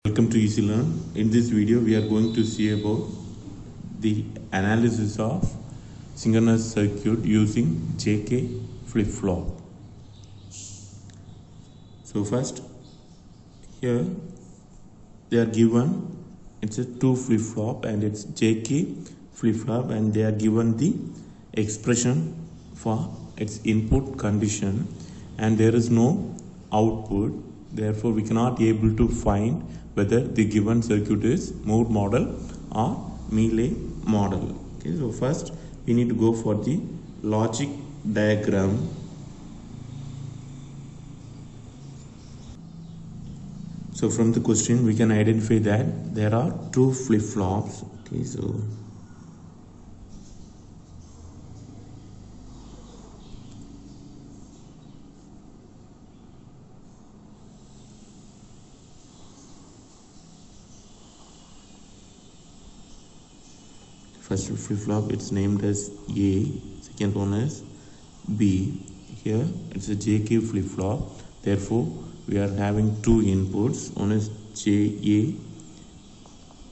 Welcome to Easy Learn. In this video we are going to see about the analysis of synchronous circuit using JK flip-flop. So first, here they are given, it's a 2 flip-flop and it's JK flip-flop, and they are given the expression for its input condition, and there is no output. Therefore we cannot able to find whether the given circuit is Moore model or Mealy model. Okay, so first we need to go for the logic diagram. So from the question we can identify that there are 2 flip-flops. Okay, so first flip-flop it's named as A, second one is B. Here it's a JK flip-flop, therefore we are having 2 inputs, one is JA,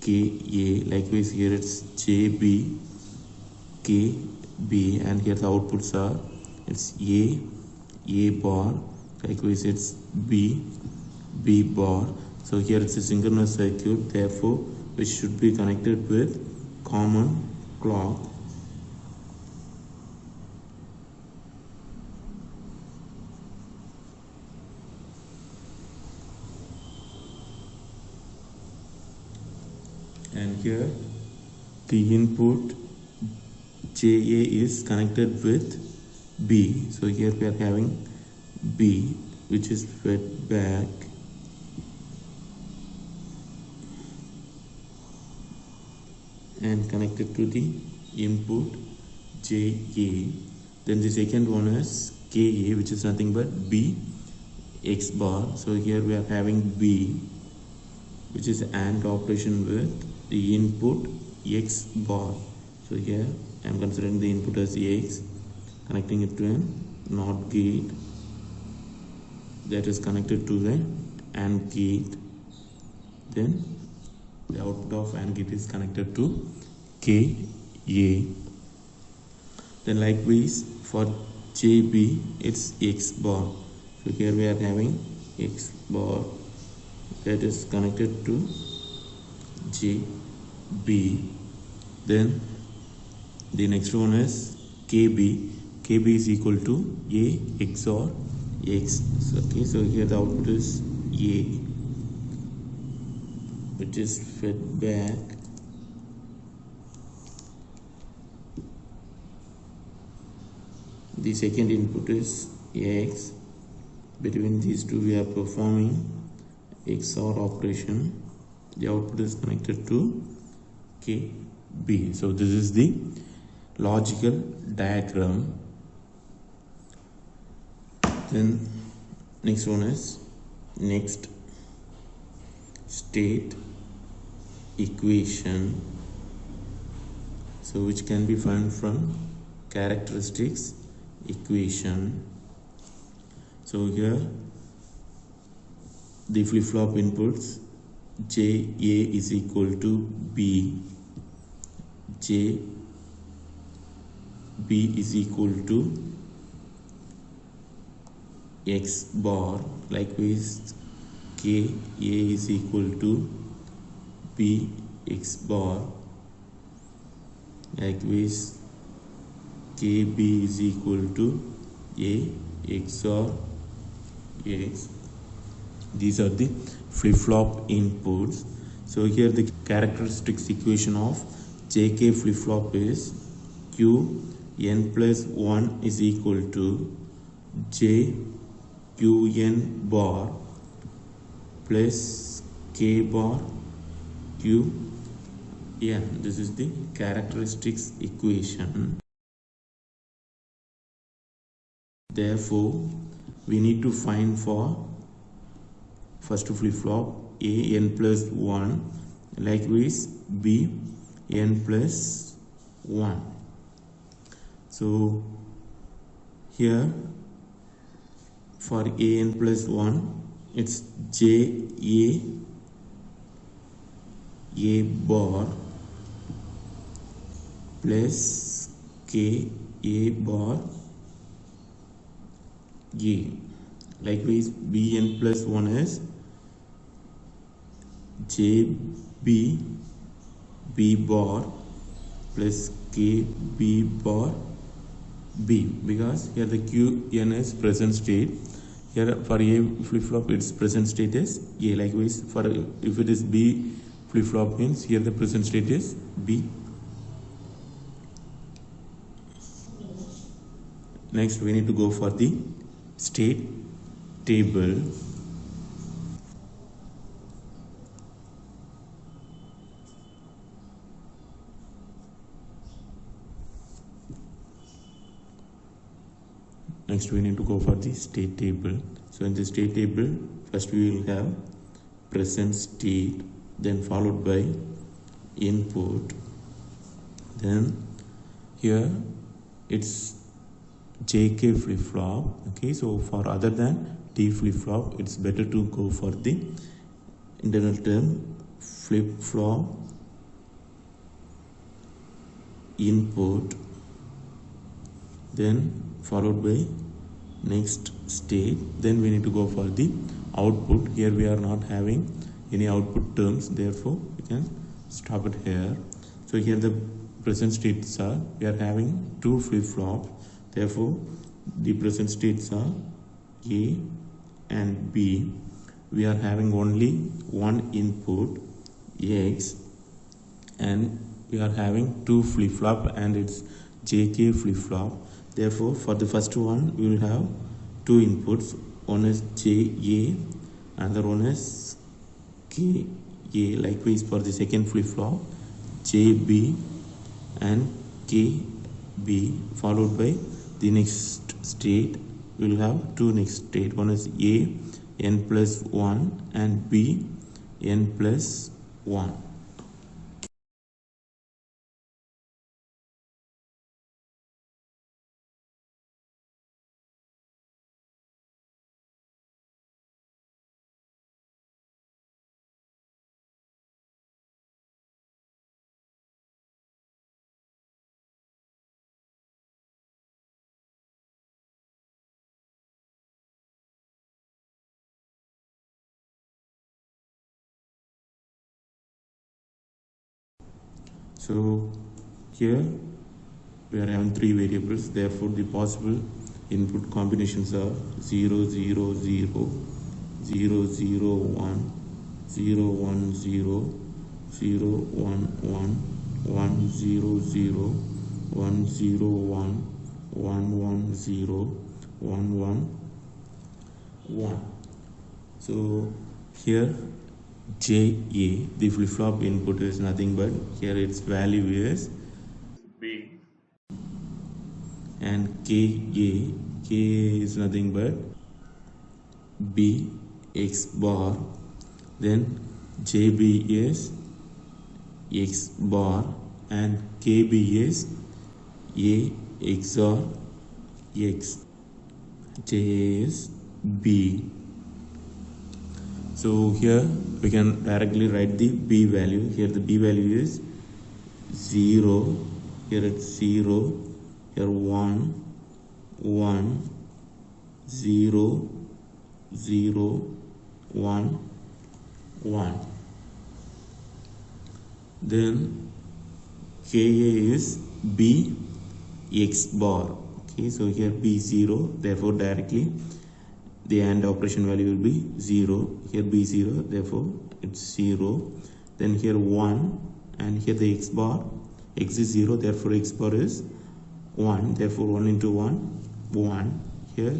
KA, likewise here it's JB, KB, and here the outputs are it's A bar, likewise it's B bar. So here it's a synchronous circuit, therefore which should be connected with common clock. And here the input JA is connected with B. So here we are having B, which is fed back and connected to the input JA. Then the second one is KA, which is nothing but B X bar. So here we are having B, which is AND operation with the input X bar. So here I am considering the input as X, connecting it to a NOT gate that is connected to the AND gate. Then the output of AND gate is connected to KA. Then likewise for JB it's X bar. So here we are having X bar that is connected to JB. Then the next one is KB. KB is equal to A XOR X. So, okay, so here the output is A, which is fed back the second input is X. Between these two we are performing XOR operation. The output is connected to KB. So this is the logical diagram. Then next one is next state equation, so which can be found from characteristics equation. So here the flip-flop inputs JA is equal to B, JB is equal to X bar, likewise KA is equal to B X bar, likewise KB is equal to A XOR X. These are the flip-flop inputs. So here the characteristics equation of JK flip-flop is Q n plus 1 is equal to J QN bar plus K bar Q n. This is the characteristics equation. Therefore we need to find for first flip-flop A n plus 1, likewise B n plus 1. So here for a n plus 1 it's j a A bar plus K A bar A. Likewise, Bn plus 1 is JB B bar plus KB bar B, because here the Qn is present state. Here for A flip-flop its present state is A. Likewise, for if it is B flip-flop means here the present state is B. Next we need to go for the state table. Next we need to go for the state table. So in the state table, first we will have present state, then followed by input, then here it's JK flip-flop. Okay, so for other than T flip-flop, it's better to go for the internal term flip-flop input, then followed by next state, then we need to go for the output. Here we are not having any output terms, therefore we can stop it here. So here the present states are, we are having two flip-flops, therefore the present states are A and B. We are having only one input X, and we are having two flip-flop and it's JK flip-flop. Therefore, for the first one, we will have two inputs. One is JA, another one is KA. Likewise, for the second flip-flop, JB and KB, followed by the next state. We will have two next state. One is A, n plus 1, and B, n plus 1. So here we are having three variables, therefore the possible input combinations are 0 0 0 0 0 1 0 1 0 0 1 1 1 0 0 1 0 1 1 1 0 1 1 1. So here JA, the flip-flop input is nothing but here its value is B, and KA is nothing but B X bar, then JB is X bar, and KB is A XOR X, JA is B. So here we can directly write the B value. Here the B value is 0, here it's 0, here 1, 1, 0, 0, 1, 1. Then KA is B X bar. Okay, so here B 0, therefore directly the AND operation value will be 0. Here B 0, therefore it's 0. Then here 1, and here the X bar, X is 0, therefore X bar is 1, therefore 1 into 1, 1. Here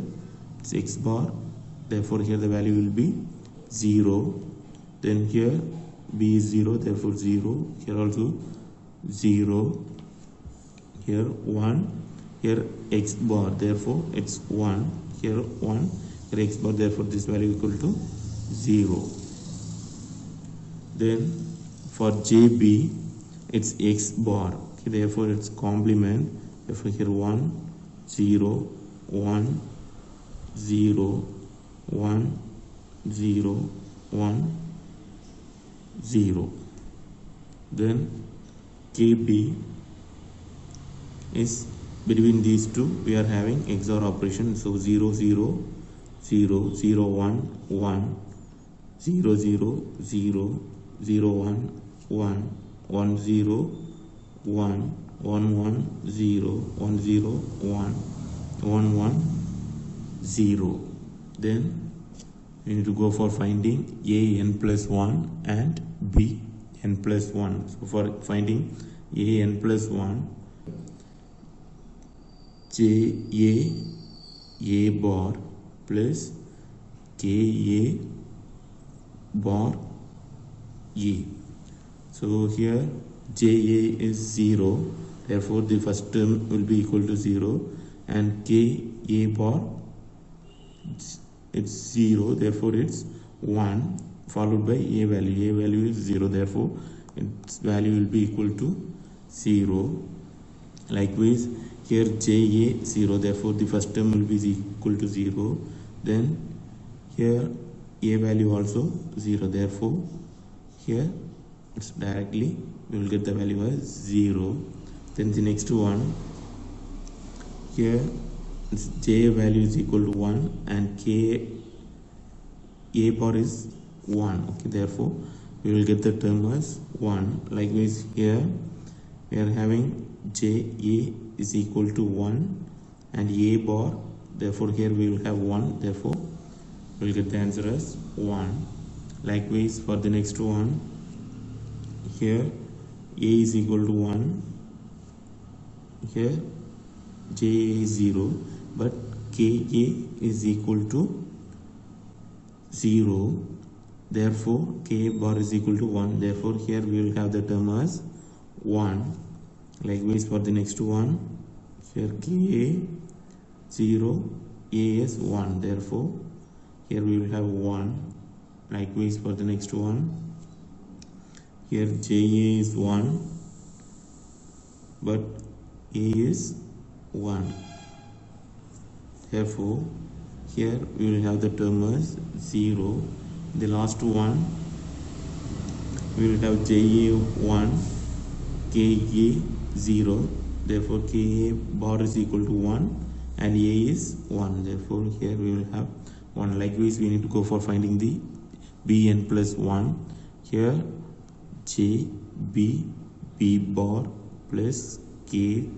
it's X bar, therefore here the value will be 0. Then here B is 0, therefore 0. Here also 0. Here 1. Here X bar, therefore it's 1. Here 1. Here X bar, therefore this value equal to 0. Then for JB it's X bar, okay, therefore it's complement, therefore here 1 0 1 0 1 0 1 0. then KB is between these two we are having XOR operation. So 0 0 0 0 1 1 0 0 0 0 1 1 1 0 1 1 1 0 1 0 1 1 1 0. Then we need to go for finding A n plus 1 and B n plus 1. So for finding A n plus 1, J A bar plus K A bar A. So here J A is 0, therefore the first term will be equal to 0, and K A bar, it's 0, therefore it's 1, followed by A value. A value is 0, therefore its value will be equal to 0. Likewise here JA 0, therefore the first term will be equal to 0. Then here A value also 0, therefore here it's directly we will get the value as 0. Then the next one, here J value is equal to 1 and K A bar is 1. Okay, therefore we will get the term as 1. Likewise here we are having J A is equal to 1 and A bar, therefore here we will have 1, therefore we will get the answer as 1. Likewise for the next one, here A is equal to 1, here J is 0, but K A is equal to 0, therefore K bar is equal to 1, therefore here we will have the term as 1. Likewise for the next one, here K A 0, A is 1, therefore here we will have 1. Likewise for the next one, here J A is 1, but A is 1, therefore here we will have the term as 0. The last one, we will have J A 1, K A 0, therefore K A bar is equal to 1 and A is 1, therefore here we will have 1. Likewise we need to go for finding the B n plus 1. Here J B B bar plus K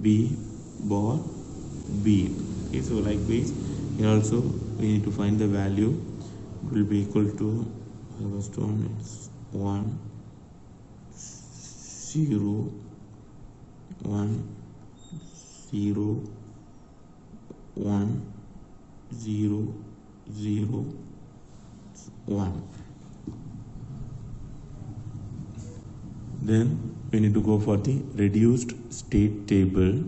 B bar B. Okay, so likewise here also we need to find the value. It will be equal to the first one, it's 1 0 1 0 1 0 0 1. Then we need to go for the reduced state table.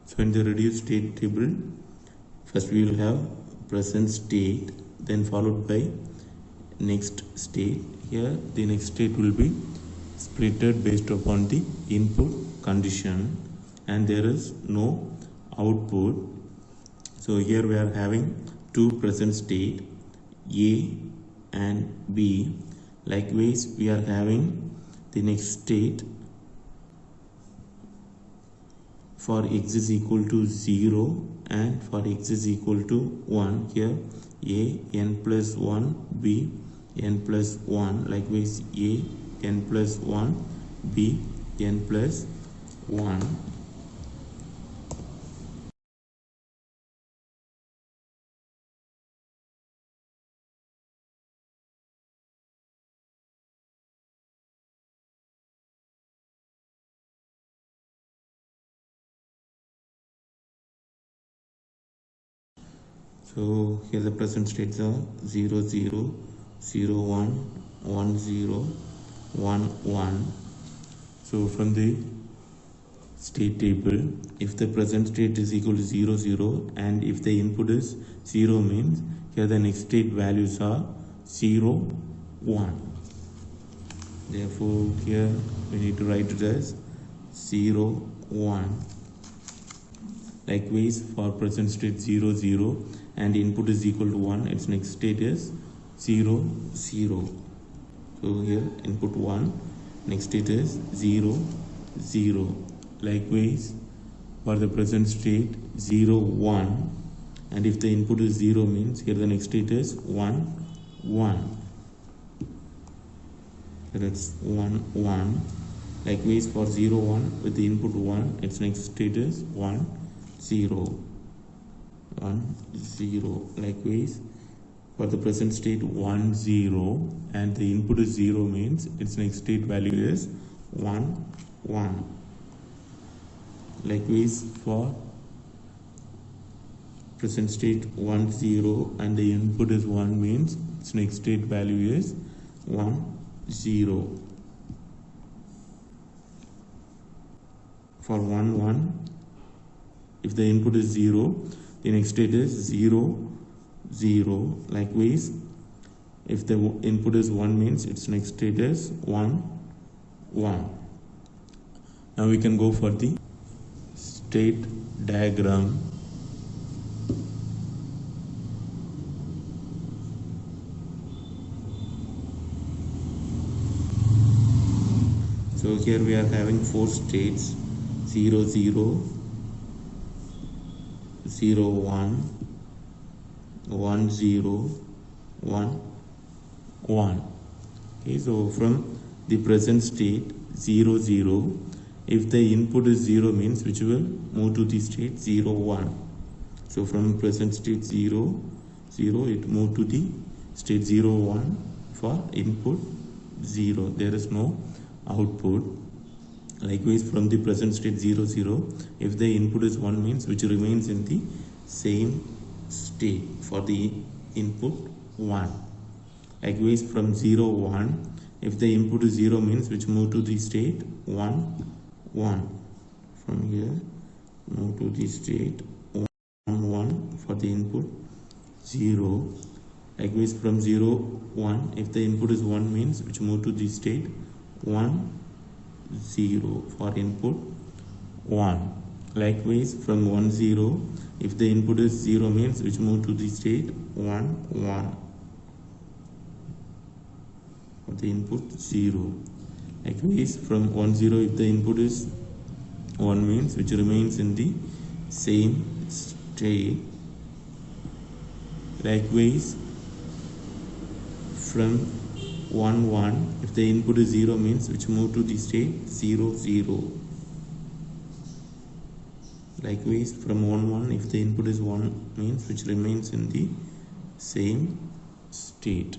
So in the reduced state table, first we will have present state, then followed by next state. Here the next state will be splitted based upon the input condition and there is no output. So here we are having two present state, A and B. Likewise we are having the next state for x is equal to 0 and for x is equal to 1. Here A n plus 1, B n plus 1. Likewise A n plus 1, B n plus 1. So here the present states are 0 0 0 1 1 0 1 1. So from the state table, if the present state is equal to 0 0 and if the input is 0 means here the next state values are 0 1. Therefore here we need to write it as 0 1. Likewise for present state 0 0 and input is equal to 1, its next state is 0 0. So here input 1, next state is 0 0. Likewise for the present state 0 1, and if the input is 0 means here the next state is 1 1. So that's 1 1. Likewise for 0 1 with the input 1, its next state is 1 0 1 0. Likewise for the present state 1 0 and the input is 0 means its next state value is 1 1. Likewise for present state 1 0 and the input is 1 means its next state value is 1 0. For 1 1, if the input is 0, the next state is 0 0. Likewise if the input is 1 means its next state is 1 1. Now we can go for the state diagram. So here we are having 4 states: 0 0 0 1 1 0 1 1. Okay, so from the present state 0 0, if the input is 0 means which will move to the state 0 1. So from present state 0 0, it moved to the state 0 1 for input 0. There is no output. Likewise from the present state 0 0, if the input is 1 means which remains in the same state for the input 1. Likewise from 0 1, if the input is 0 means which move to the state 1 1. From here move to the state 1 1 for the input 0. Likewise from 0 1, if the input is 1 means which move to the state 1 0 for input 1. Likewise from 1 0, if the input is 0 means which move to the state 1 1 for the input 0. Likewise from 1 0, if the input is 1 means which remains in the same state. Likewise from 1 1, if the input is 0 means which move to the state 0 0. Likewise from 1 1, if the input is 1 means which remains in the same state.